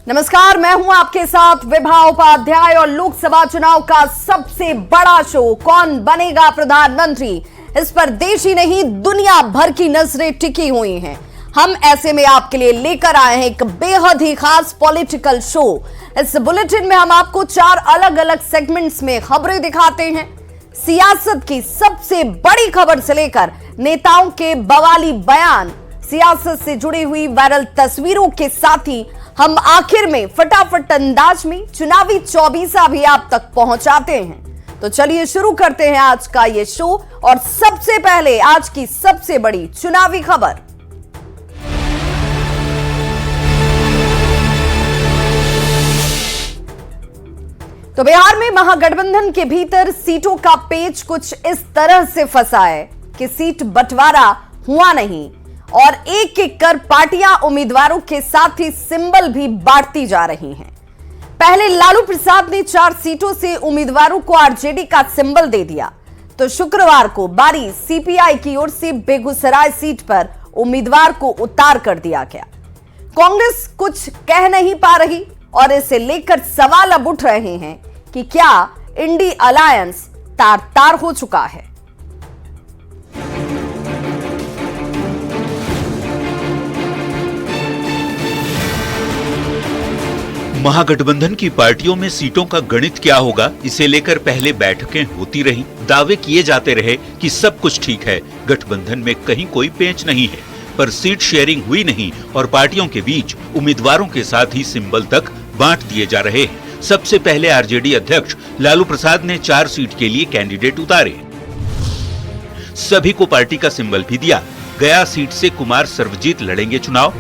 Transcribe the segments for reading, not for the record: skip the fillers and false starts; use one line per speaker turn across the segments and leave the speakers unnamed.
नमस्कार, मैं हूं आपके साथ विभा उपाध्याय और लोकसभा चुनाव का सबसे बड़ा शो कौन बनेगा प्रधानमंत्री, इस पर देश ही नहीं दुनिया भर की नजरें टिकी हुई हैं। हम ऐसे में आपके लिए लेकर आए हैं एक बेहद ही खास पॉलिटिकल शो। इस बुलेटिन में हम आपको 4 अलग अलग सेगमेंट्स में खबरें दिखाते हैं। सियासत की सबसे बड़ी खबर से लेकर नेताओं के बवाली बयान, सियासत से जुड़ी हुई वायरल तस्वीरों के साथ ही हम आखिर में फटाफट अंदाज में चुनावी चौबीसा भी आप तक पहुंचाते हैं। तो चलिए शुरू करते हैं आज का ये शो और सबसे पहले आज की सबसे बड़ी चुनावी खबर। तो बिहार में महागठबंधन के भीतर सीटों का पेच कुछ इस तरह से फंसा है कि सीट बंटवारा हुआ नहीं और एक एक कर पार्टियां उम्मीदवारों के साथ ही सिंबल भी बांटती जा रही हैं। पहले लालू प्रसाद ने 4 सीटों से उम्मीदवारों को आरजेडी का सिंबल दे दिया, तो शुक्रवार को बारी सीपीआई की ओर से बेगूसराय सीट पर उम्मीदवार को उतार कर दिया गया। कांग्रेस कुछ कह नहीं पा रही और इसे लेकर सवाल अब उठ रहे हैं कि क्या इंडी अलायंस तार तार हो चुका है।
महागठबंधन की पार्टियों में सीटों का गणित क्या होगा, इसे लेकर पहले बैठकें होती रहीं, दावे किए जाते रहे कि सब कुछ ठीक है, गठबंधन में कहीं कोई पेंच नहीं है, पर सीट शेयरिंग हुई नहीं और पार्टियों के बीच उम्मीदवारों के साथ ही सिंबल तक बांट दिए जा रहे हैं। सबसे पहले आरजेडी अध्यक्ष लालू प्रसाद ने 4 सीट के लिए कैंडिडेट उतारे। सभी को पार्टी का सिंबल भी दिया। गया सीट से कुमार सर्वजीत लड़ेंगे चुनाव,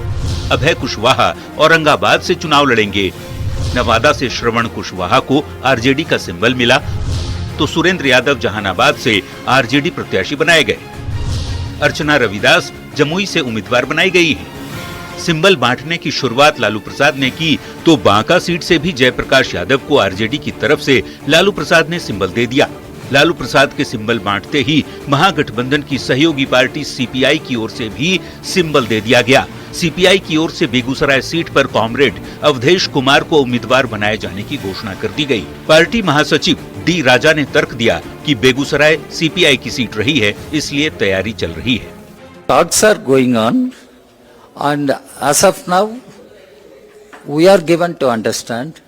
अभय कुशवाहा औरंगाबाद से चुनाव लड़ेंगे, नवादा से श्रवण कुशवाहा को आरजेडी का सिंबल मिला, तो सुरेंद्र यादव जहानाबाद से आरजेडी प्रत्याशी बनाए गए। अर्चना रविदास जमुई से उम्मीदवार बनाई गई है। सिंबल बांटने की शुरुआत लालू प्रसाद ने की तो बांका सीट से भी जयप्रकाश यादव को आरजेडी की तरफ से लालू प्रसाद ने सिंबल दे दिया। लालू प्रसाद के सिंबल बांटते ही महागठबंधन की सहयोगी पार्टी सीपीआई की ओर से भी सिंबल दे दिया गया। सीपीआई की ओर से बेगूसराय सीट पर कॉमरेड अवधेश कुमार को उम्मीदवार बनाए जाने की घोषणा कर दी गई। पार्टी महासचिव डी राजा ने तर्क दिया कि बेगूसराय सीपीआई की सीट रही है, इसलिए तैयारी चल रही है।
Talks are going on and as of now we are given to understand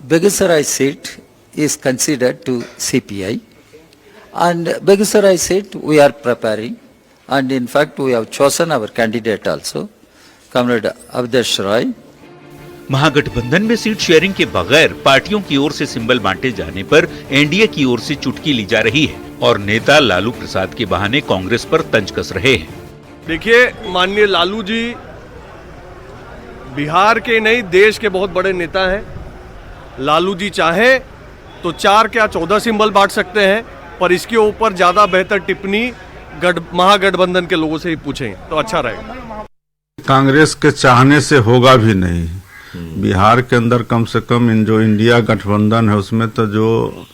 Begusarai seat is considered to CPI and Begusarai seat we are preparing and in fact we have chosen our candidate also, Comrade Avdesh Roy.
महागठबंधन में seat sharing के बगैर पार्टियों की ओर से symbol बांटे जाने पर NDA की ओर से चुटकी ली जा रही है और नेता लालू प्रसाद के बहाने कांग्रेस पर तंज कस रहे हैं।
देखिए, माननीय लालू जी बिहार के नहीं देश के बहुत बड़े नेता हैं। लालू जी चाहे तो 4 क्या 14 सिंबल बांट सकते हैं, पर इसके ऊपर ज्यादा बेहतर टिप्पणी महागठबंधन के लोगों से ही पूछें तो अच्छा रहेगा।
कांग्रेस के चाहने से होगा भी नहीं। बिहार के अंदर कम से कम इन जो इंडिया गठबंधन है उसमें तो जो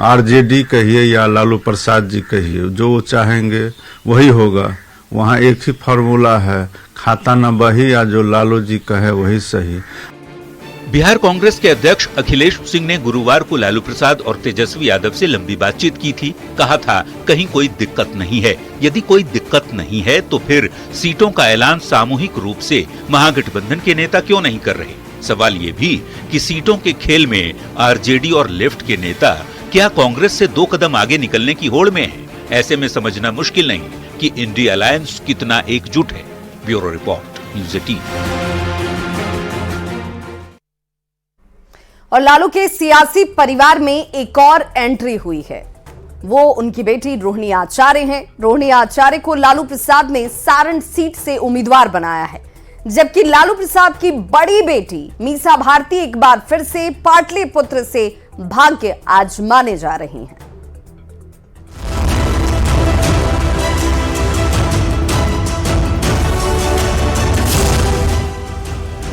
आरजेडी कहिए या लालू प्रसाद जी कहिए, जो वो चाहेंगे वही होगा। वहाँ एक ही फार्मूला है, खाता न बही या जो लालू जी कहे वही सही।
बिहार कांग्रेस के अध्यक्ष अखिलेश सिंह ने गुरुवार को लालू प्रसाद और तेजस्वी यादव से लंबी बातचीत की थी। कहा था कहीं कोई दिक्कत नहीं है, यदि कोई दिक्कत नहीं है तो फिर सीटों का ऐलान सामूहिक रूप से महागठबंधन के नेता क्यों नहीं कर रहे। सवाल ये भी कि सीटों के खेल में आरजेडी और लेफ्ट के नेता क्या कांग्रेस से 2 कदम आगे निकलने की होड़ में है। ऐसे में समझना मुश्किल नहीं कि इंडी अलायंस कितना एकजुट है। Bureau report, news 18।
और लालू के सियासी परिवार में एक और एंट्री हुई है, वो उनकी बेटी रोहिणी आचार्य हैं। रोहिणी आचार्य को लालू प्रसाद ने सारण सीट से उम्मीदवार बनाया है, जबकि लालू प्रसाद की बड़ी बेटी मीसा भारती एक बार फिर से पाटलिपुत्र से भाग्य आजमाने जा रही हैं।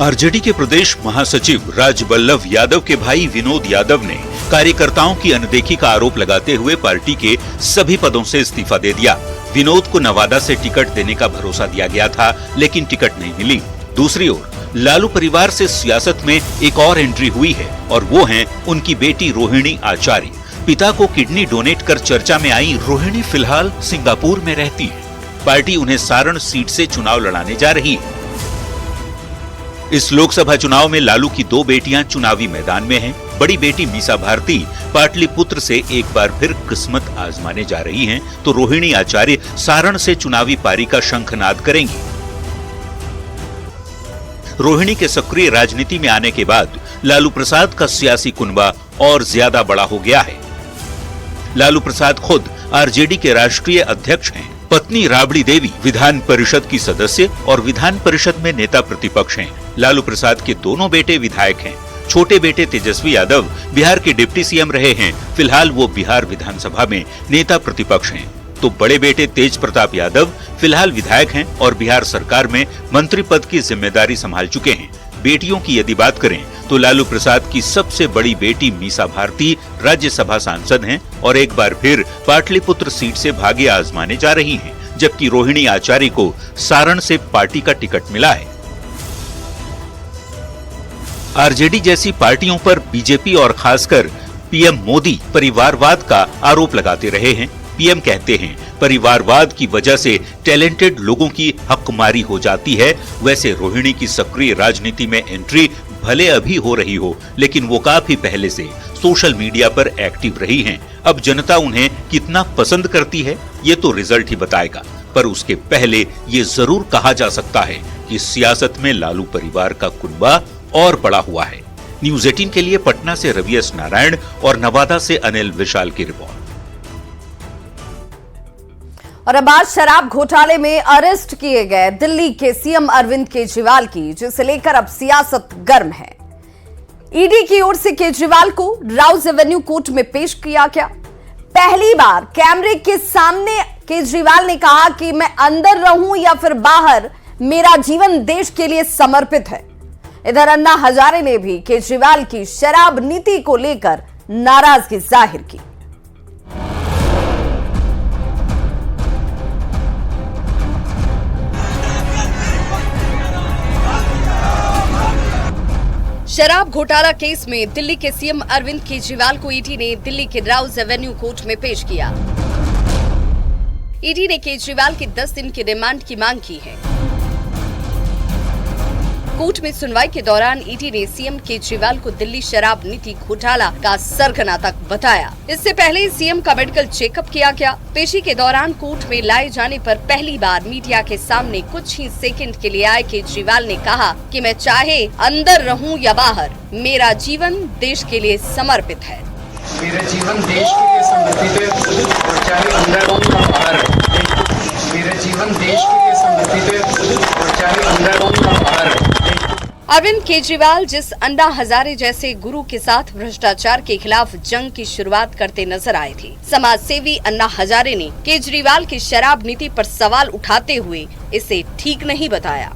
आरजेडी के प्रदेश महासचिव राजबल्लभ यादव के भाई विनोद यादव ने कार्यकर्ताओं की अनदेखी का आरोप लगाते हुए पार्टी के सभी पदों से इस्तीफा दे दिया। विनोद को नवादा से टिकट देने का भरोसा दिया गया था, लेकिन टिकट नहीं मिली। दूसरी ओर लालू परिवार से सियासत में एक और एंट्री हुई है और वो है उनकी बेटी रोहिणी आचार्य। पिता को किडनी डोनेट कर चर्चा में आई रोहिणी फिलहाल सिंगापुर में रहती है। पार्टी उन्हें सारण सीट से चुनाव लड़ाने जा रही है। इस लोकसभा चुनाव में लालू की 2 बेटियां चुनावी मैदान में हैं। बड़ी बेटी मीसा भारती पाटलिपुत्र से एक बार फिर किस्मत आजमाने जा रही हैं, तो रोहिणी आचार्य सारण से चुनावी पारी का शंखनाद करेंगी। रोहिणी के सक्रिय राजनीति में आने के बाद लालू प्रसाद का सियासी कुनबा और ज्यादा बड़ा हो गया है। लालू प्रसाद खुद आरजेडी के राष्ट्रीय अध्यक्ष हैं। पत्नी राबड़ी देवी विधान परिषद की सदस्य और विधान परिषद में नेता प्रतिपक्ष हैं। लालू प्रसाद के दोनों बेटे विधायक हैं। छोटे बेटे तेजस्वी यादव बिहार के डिप्टी सीएम रहे हैं। फिलहाल वो बिहार विधानसभा में नेता प्रतिपक्ष हैं। तो बड़े बेटे तेज प्रताप यादव फिलहाल विधायक हैं और बिहार सरकार में मंत्री पद की जिम्मेदारी संभाल चुके हैं। बेटियों की यदि बात करें तो लालू प्रसाद की सबसे बड़ी बेटी मीसा भारती राज्यसभा सांसद हैं और एक बार फिर पाटलिपुत्र सीट से भाग्य आजमाने जा रही हैं, जबकि रोहिणी आचार्य को सारण से पार्टी का टिकट मिला है। आरजेडी जैसी पार्टियों पर बीजेपी और खासकर पीएम मोदी परिवारवाद का आरोप लगाते रहे हैं। पीएम कहते हैं परिवारवाद की वजह से टैलेंटेड लोगों की हकमारी हो जाती है। वैसे रोहिणी की सक्रिय राजनीति में एंट्री भले अभी हो रही हो, लेकिन वो काफी पहले से सोशल मीडिया पर एक्टिव रही हैं। अब जनता उन्हें कितना पसंद करती है ये तो रिजल्ट ही बताएगा, पर उसके पहले ये जरूर कहा जा सकता है कि सियासत में लालू परिवार का कुनबा और बड़ा हुआ है। न्यूज़ 18 के लिए पटना से रवि एस नारायण और नवादा से अनिल विशाल की रिपोर्ट।
और अब आज शराब घोटाले में अरेस्ट किए गए दिल्ली के सीएम अरविंद केजरीवाल की, जिसे लेकर अब सियासत गर्म है। ईडी की ओर से केजरीवाल को राउज एवेन्यू कोर्ट में पेश किया गया। पहली बार कैमरे के सामने केजरीवाल ने कहा कि मैं अंदर रहूं या फिर बाहर, मेरा जीवन देश के लिए समर्पित है। इधर अन्ना हजारे ने भी केजरीवाल की शराब नीति को लेकर नाराजगी जाहिर की। शराब घोटाला केस में दिल्ली के सीएम अरविंद केजरीवाल को ईडी ने दिल्ली के राउज एवेन्यू कोर्ट में पेश किया। ईडी ने केजरीवाल की 10 दिन की रिमांड की मांग की है। कोर्ट में सुनवाई के दौरान ईडी ने सीएम केजरीवाल को दिल्ली शराब नीति घोटाला का सरगनातक बताया। इससे पहले सीएम का मेडिकल चेकअप किया गया। पेशी के दौरान कोर्ट में लाए जाने पर पहली बार मीडिया के सामने कुछ ही सेकंड के लिए आए केजरीवाल ने कहा कि मैं चाहे अंदर रहूं या बाहर, मेरा जीवन देश के लिए समर्पित है।
मेरा जीवन देश के लिए समर्पित है और चाहे अंदर हो या बाहर। मेरा जीवन देश के लिए समर्पित है और चाहे अंदर हो या बाहर।
अरविंद केजरीवाल जिस अन्ना हजारे जैसे गुरु के साथ भ्रष्टाचार के खिलाफ जंग की शुरुआत करते नजर आए थे, समाज सेवी अन्ना हजारे ने केजरीवाल की शराब नीति पर सवाल उठाते हुए इसे ठीक नहीं बताया।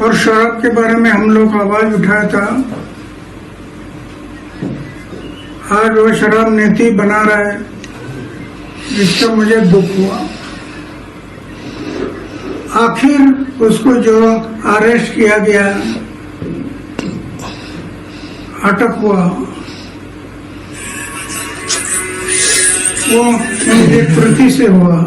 और शराब के बारे में हम लोग आवाज उठाया था। आज वो शराब नीति बना रहा है, जिससे मुझे दुख हुआ। आखिर उसको जो अरेस्ट किया गया, अटक हुआ, वो मेरी प्रति से हुआ।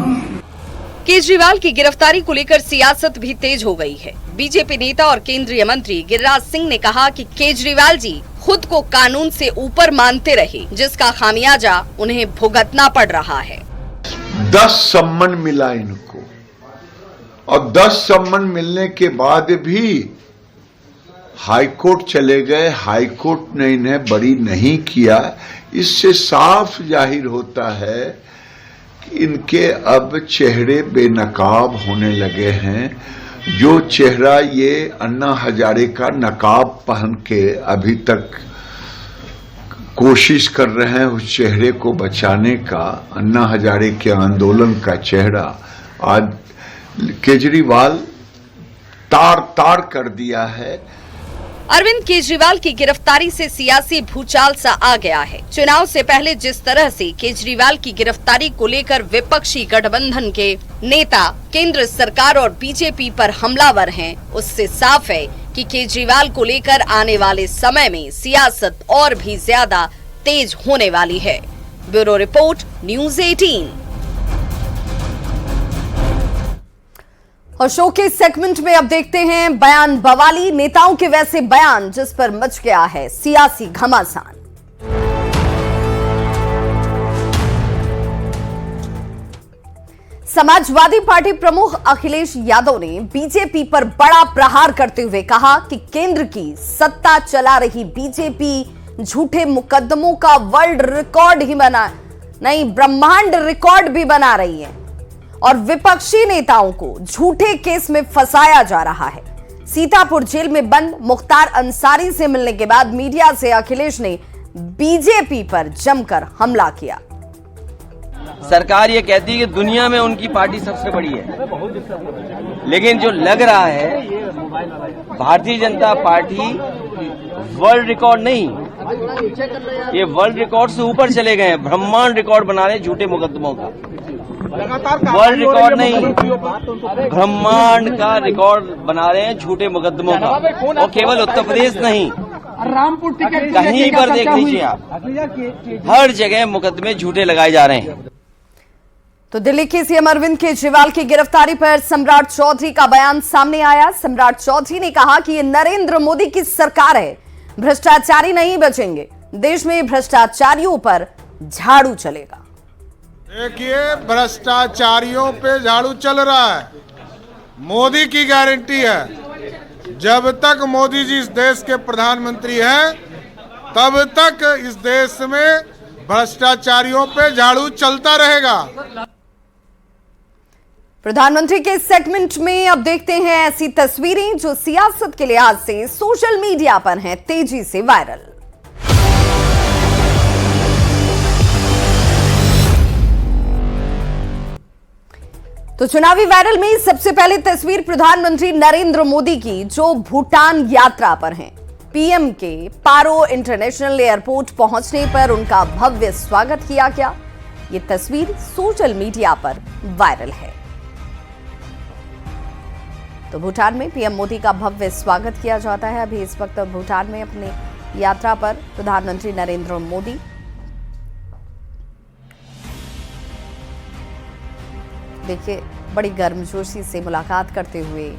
केजरीवाल की गिरफ्तारी को लेकर सियासत भी तेज हो गई है। बीजेपी नेता और केंद्रीय मंत्री गिरिराज सिंह ने कहा कि केजरीवाल जी खुद को कानून से ऊपर मानते रहे, जिसका खामियाजा उन्हें भुगतना पड़ रहा है।
10 सम्मन मिला इनको और 10 सम्मन मिलने के बाद भी हाईकोर्ट चले गए। हाईकोर्ट ने इन्हें बरी नहीं किया। इससे साफ जाहिर होता है कि इनके अब चेहरे बेनकाब होने लगे हैं। जो चेहरा ये अन्ना हजारे का नकाब पहन के अभी तक कोशिश कर रहे हैं उस चेहरे को बचाने का, अन्ना हजारे के आंदोलन का चेहरा आज केजरीवाल तार तार कर दिया है।
अरविंद केजरीवाल की गिरफ्तारी से सियासी भूचाल सा आ गया है। चुनाव से पहले जिस तरह से केजरीवाल की गिरफ्तारी को लेकर विपक्षी गठबंधन के नेता केंद्र सरकार और बीजेपी पर हमलावर हैं, उससे साफ है कि केजरीवाल को लेकर आने वाले समय में सियासत और भी ज्यादा तेज होने वाली है। Bureau report, news 18। और शो के सेगमेंट में अब देखते हैं बयान बवाली, नेताओं के वैसे बयान जिस पर मच गया है सियासी घमासान। समाजवादी पार्टी प्रमुख अखिलेश यादव ने बीजेपी पर बड़ा प्रहार करते हुए कहा कि केंद्र की सत्ता चला रही बीजेपी झूठे मुकदमों का वर्ल्ड रिकॉर्ड ही नहीं ब्रह्मांड रिकॉर्ड भी बना रही है और विपक्षी नेताओं को झूठे केस में फंसाया जा रहा है। सीतापुर जेल में बंद मुख्तार अंसारी से मिलने के बाद मीडिया से अखिलेश ने बीजेपी पर जमकर हमला किया।
सरकार ये कहती है कि दुनिया में उनकी पार्टी सबसे बड़ी है, लेकिन जो लग रहा है Bharatiya Janata party world record नहीं, ये वर्ल्ड रिकॉर्ड से ऊपर चले गए हैं, ब्रह्मांड रिकॉर्ड बना रहे हैं झूठे मुकदमों का। वर्ल्ड रिकॉर्ड नहीं, ब्रह्मांड का रिकॉर्ड बना रहे हैं झूठे मुकदमों का। और केवल उत्तर प्रदेश नहीं, कहीं पर देख लीजिए आप, हर जगह मुकदमे झूठे लगाए जा रहे हैं।
तो दिल्ली के सीएम अरविंद केजरीवाल की गिरफ्तारी पर सम्राट चौधरी का बयान सामने आया। सम्राट चौधरी ने कहा कि ये नरेंद्र मोदी की सरकार है, भ्रष्टाचारी नहीं बचेंगे, देश में भ्रष्टाचारियों पर झाड़ू चलेगा।
देखिए, भ्रष्टाचारियों पे झाड़ू चल रहा है, मोदी की गारंटी है। जब तक मोदी जी इस देश के प्रधानमंत्री हैं, तब तक इस देश में भ्रष्टाचारियों पे झाड़ू चलता रहेगा।
प्रधानमंत्री के सेगमेंट में अब देखते हैं ऐसी तस्वीरें जो सियासत के लिहाज से सोशल मीडिया पर हैं तेजी से वायरल। तो चुनावी वायरल में सबसे पहले तस्वीर प्रधानमंत्री नरेंद्र मोदी की जो भूटान यात्रा पर हैं। पीएम के पारो इंटरनेशनल एयरपोर्ट पहुंचने पर उनका भव्य स्वागत किया गया। ये तस्वीर सोशल मीडिया पर वायरल है। तो भूटान में पीएम मोदी का भव्य स्वागत किया जाता है। अभी इस वक्त भूटान में अपनी यात्रा पर प्रधानमंत्री नरेंद्र मोदी देखिए बड़ी गर्मजोशी से मुलाकात करते हुए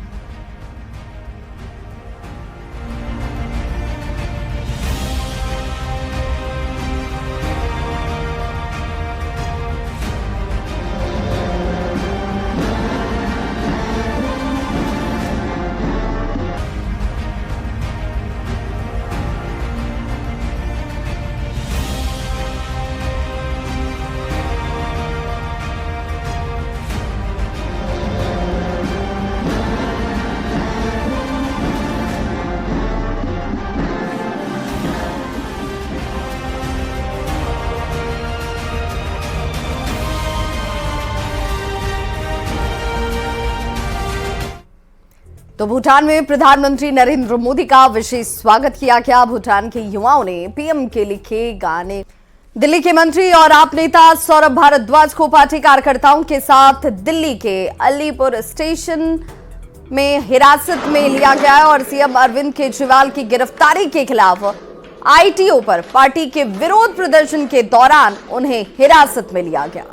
तो भूटान में प्रधानमंत्री नरेंद्र मोदी का विशेष स्वागत किया गया। भूटान के युवाओं ने पीएम के लिखे गाने। दिल्ली के मंत्री और आप नेता सौरभ भारद्वाज को पार्टी कार्यकर्ताओं के साथ दिल्ली के अलीपुर स्टेशन में हिरासत में लिया गया और सीएम अरविंद केजरीवाल की गिरफ्तारी के खिलाफ आईटीओ पर पार्टी के विरोध प्रदर्शन के दौरान उन्हें हिरासत में लिया गया।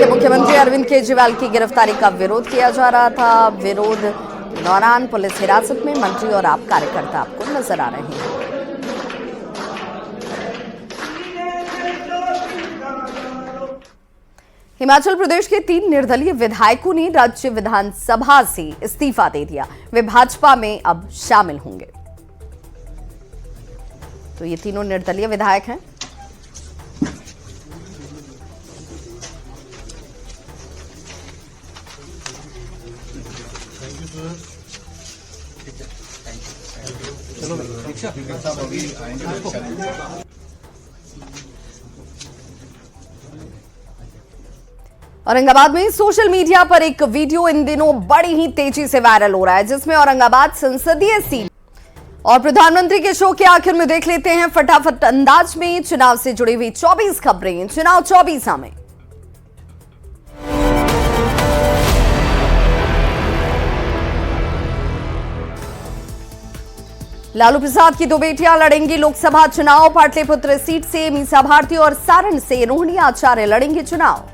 मुख्यमंत्री अरविंद केजरीवाल की गिरफ्तारी का विरोध किया जा रहा था। विरोध के दौरान पुलिस हिरासत में मंत्री और आप कार्यकर्ता आपको नजर आ रहे हैं। हिमाचल प्रदेश के 3 निर्दलीय विधायकों ने राज्य विधानसभा से इस्तीफा दे दिया। वे भाजपा में अब शामिल होंगे। तो ये तीनों निर्दलीय विधायक हैं। औरंगाबाद में सोशल मीडिया पर एक वीडियो इन दिनों बड़ी ही तेजी से वायरल हो रहा है, जिसमें औरंगाबाद संसदीय सीट और प्रधानमंत्री के शो के आखिर में देख लेते हैं फटाफट अंदाज में चुनाव से जुड़ी हुई 24 खबरें चुनाव 24 में। लालू प्रसाद की दो बेटियां लड़ेंगी लोकसभा चुनाव। पाटलिपुत्र सीट से मीसा भारती और सारण से रोहिणी आचार्य लड़ेंगे चुनाव।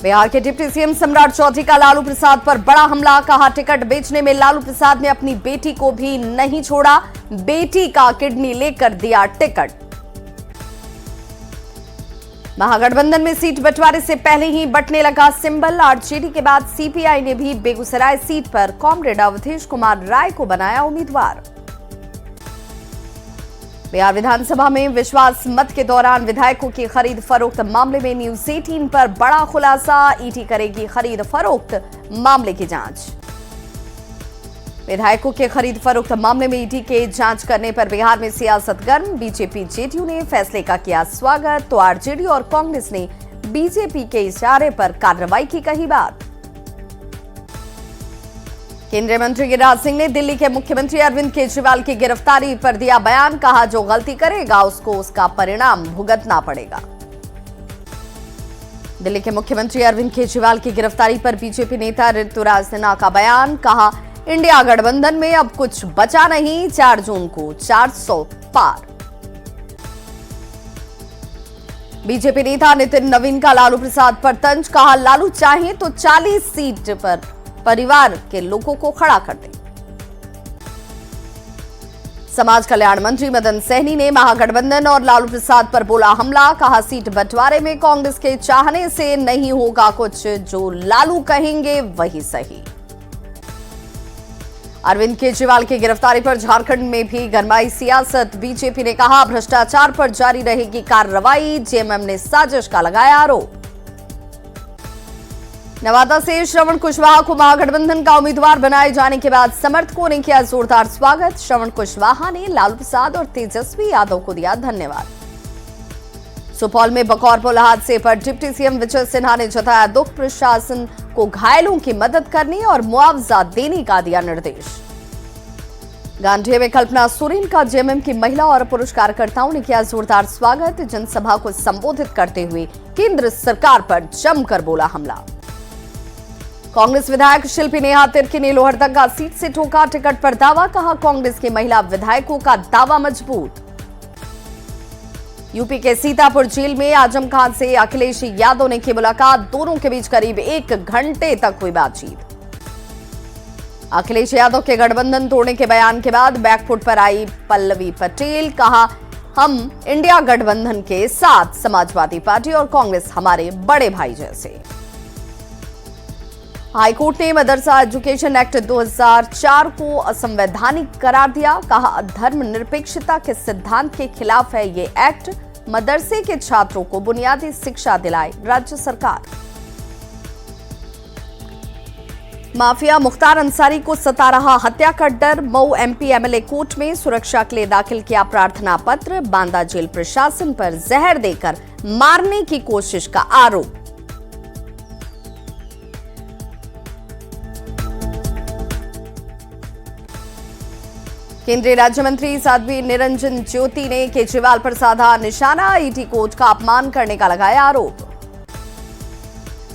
बिहार के डिप्टी सीएम सम्राट चौधरी का लालू प्रसाद पर बड़ा हमला, कहा टिकट बेचने में लालू प्रसाद ने अपनी बेटी को भी नहीं छोड़ा, बेटी का किडनी लेकर दिया टिकट। महागठबंधन में सीट बंटवारे से पहले ही बंटने लगा सिंबल। आरजेडी के बाद सीपीआई ने भी बेगूसराय सीट पर कॉमरेड अवधेश कुमार राय को बनाया उम्मीदवार। बिहार विधानसभा में विश्वास मत के दौरान विधायकों की खरीद फरोख्त मामले में न्यूज 18 पर बड़ा खुलासा, ईडी करेगी खरीद फरोख्त मामले की जांच। विधायकों के खरीद फरोख्त मामले में ईडी के जांच करने पर बिहार में सियासत गर्म। बीजेपी जेडीयू ने फैसले का किया स्वागत, तो आरजेडी और कांग्रेस ने बीजेपी के इशारे पर कार्रवाई की कही बात। केंद्रीय मंत्री गिरिराज सिंह ने दिल्ली के मुख्यमंत्री अरविंद केजरीवाल की गिरफ्तारी पर दिया बयान, कहा जो गलती करेगा उसको उसका परिणाम भुगतना पड़ेगा। दिल्ली के मुख्यमंत्री अरविंद केजरीवाल की गिरफ्तारी पर बीजेपी नेता ऋतुराज सिन्हा का बयान, कहा इंडिया गठबंधन में अब कुछ बचा नहीं, 4 जून को 400 पार। बीजेपी नेता नितिन नवीन का लालू प्रसाद पर तंज, कहा लालू चाहे तो 40 सीट पर परिवार के लोगों को खड़ा कर दे। समाज कल्याण मंत्री मदन सहनी ने महागठबंधन और लालू प्रसाद पर बोला हमला, कहा सीट बंटवारे में कांग्रेस के चाहने से नहीं होगा कुछ, जो लालू कहेंगे वही सही। अरविंद केजरीवाल की गिरफ्तारी पर झारखंड में भी गरमाई सियासत। बीजेपी ने कहा भ्रष्टाचार पर जारी रहेगी कार्रवाई, जेएमएम ने साजिश का लगाया आरोप। नवादा से श्रवण कुशवाहा को महागठबंधन का उम्मीदवार बनाए जाने के बाद समर्थकों ने किया जोरदार स्वागत। श्रवण कुशवाहा ने लालू प्रसाद और तेजस्वी यादव को दिया धन्यवाद। सुपौल में बकौर पुल हादसे पर डिप्टी सीएम विजय सिन्हा ने जताया दुख, प्रशासन को घायलों की मदद करने और मुआवजा देने का दिया निर्देश। गांधी में कल्पना सोरेन का जेएमएम की महिला और पुरुष कार्यकर्ताओं ने किया जोरदार स्वागत। जनसभा को संबोधित करते हुए केंद्र सरकार पर जमकर बोला हमला। कांग्रेस विधायक शिल्पी नेहा तिर्की ने लोहरदगा सीट से ठोका टिकट पर दावा, कहा कांग्रेस के महिला विधायकों का दावा मजबूत। यूपी के सीतापुर जेल में आजम खान से अखिलेश यादव ने की मुलाकात, दोनों के बीच करीब 1 घंटे तक हुई बातचीत। अखिलेश यादव के गठबंधन तोड़ने के बयान के बाद बैकफुट पर आई पल्लवी पटेल, कहा हम इंडिया गठबंधन के साथ, समाजवादी पार्टी और कांग्रेस हमारे बड़े भाई जैसे। हाईकोर्ट ने मदरसा एजुकेशन एक्ट 2004 को असंवैधानिक करार दिया, कहा धर्मनिरपेक्षता के सिद्धांत के खिलाफ है ये एक्ट, मदरसे के छात्रों को बुनियादी शिक्षा दिलाए राज्य सरकार। माफिया मुख्तार अंसारी को सता रहा हत्या का डर, मऊ एमपी एमएलए कोर्ट में सुरक्षा के लिए दाखिल किया प्रार्थना पत्र। बांदा जेल प्रशासन पर जहर देकर मारने की कोशिश का आरोप। केंद्रीय राज्य मंत्री साध्वी निरंजन ज्योति ने केजरीवाल पर साधा निशाना, ईडी कोर्ट का अपमान करने का लगाया आरोप।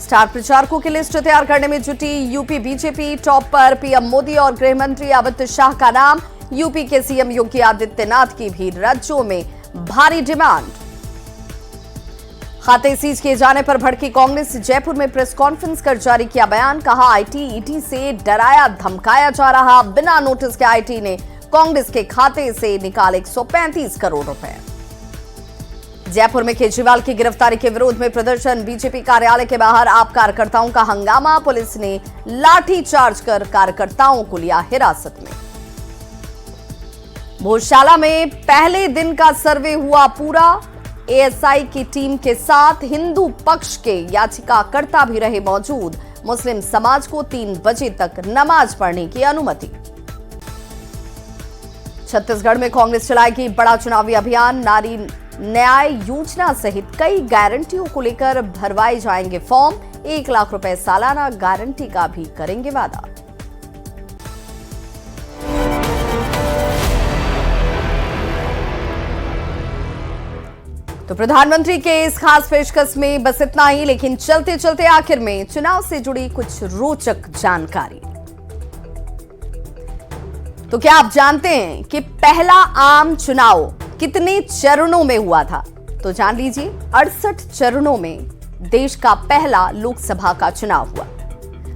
स्टार प्रचारकों की लिस्ट तैयार करने में जुटी यूपी बीजेपी, टॉप पर पीएम मोदी और गृह मंत्री अमित शाह का नाम। यूपी के सीएम योगी आदित्यनाथ की भी राज्यों में भारी डिमांड। खाते सीज किए जाने पर भड़की कांग्रेस, जयपुर में प्रेस कॉन्फ्रेंस कर जारी किया बयान, कहा आईटी ईडी से डराया धमकाया जा रहा, बिना नोटिस के आईटी ने कांग्रेस के खाते से निकाले 135 करोड़ रुपए। जयपुर में केजरीवाल की गिरफ्तारी के विरोध में प्रदर्शन, बीजेपी कार्यालय के बाहर आप कार्यकर्ताओं का हंगामा, पुलिस ने लाठीचार्ज कर कार्यकर्ताओं को लिया हिरासत में। भोजशाला में पहले दिन का सर्वे हुआ पूरा, एएसआई की टीम के साथ हिंदू पक्ष के याचिकाकर्ता भी रहे मौजूद। मुस्लिम समाज को 3 बजे तक नमाज पढ़ने की अनुमति। छत्तीसगढ़ में कांग्रेस चलाएगी बड़ा चुनावी अभियान, नारी न्याय योजना सहित कई गारंटियों को लेकर भरवाए जाएंगे फॉर्म। 1 लाख रुपए सालाना गारंटी का भी करेंगे वादा। तो प्रधानमंत्री के इस खास पेशकश में बस इतना ही, लेकिन चलते चलते आखिर में चुनाव से जुड़ी कुछ रोचक जानकारी। तो क्या आप जानते हैं कि पहला आम चुनाव कितने चरणों में हुआ था? तो जान लीजिए, 68 चरणों में देश का पहला लोकसभा का चुनाव हुआ।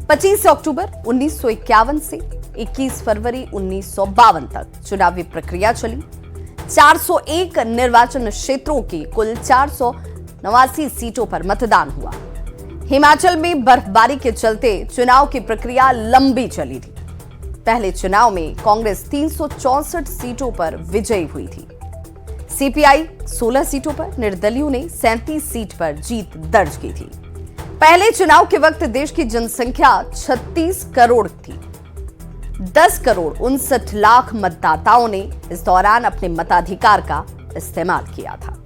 25 अक्टूबर 1951 से 21 फरवरी 1952 तक चुनावी प्रक्रिया चली। 401 निर्वाचन क्षेत्रों की कुल 489 सीटों पर मतदान हुआ। हिमाचल में बर्फबारी के चलते चुनाव की प्रक्रिया लंबी चली थी। पहले चुनाव में कांग्रेस 364 सीटों पर विजयी हुई थी। सीपीआई 16 सीटों पर, निर्दलियों ने 37 सीट पर जीत दर्ज की थी। पहले चुनाव के वक्त देश की जनसंख्या 36 करोड़ थी। 10 करोड़ 59 लाख मतदाताओं ने इस दौरान अपने मताधिकार का इस्तेमाल किया था।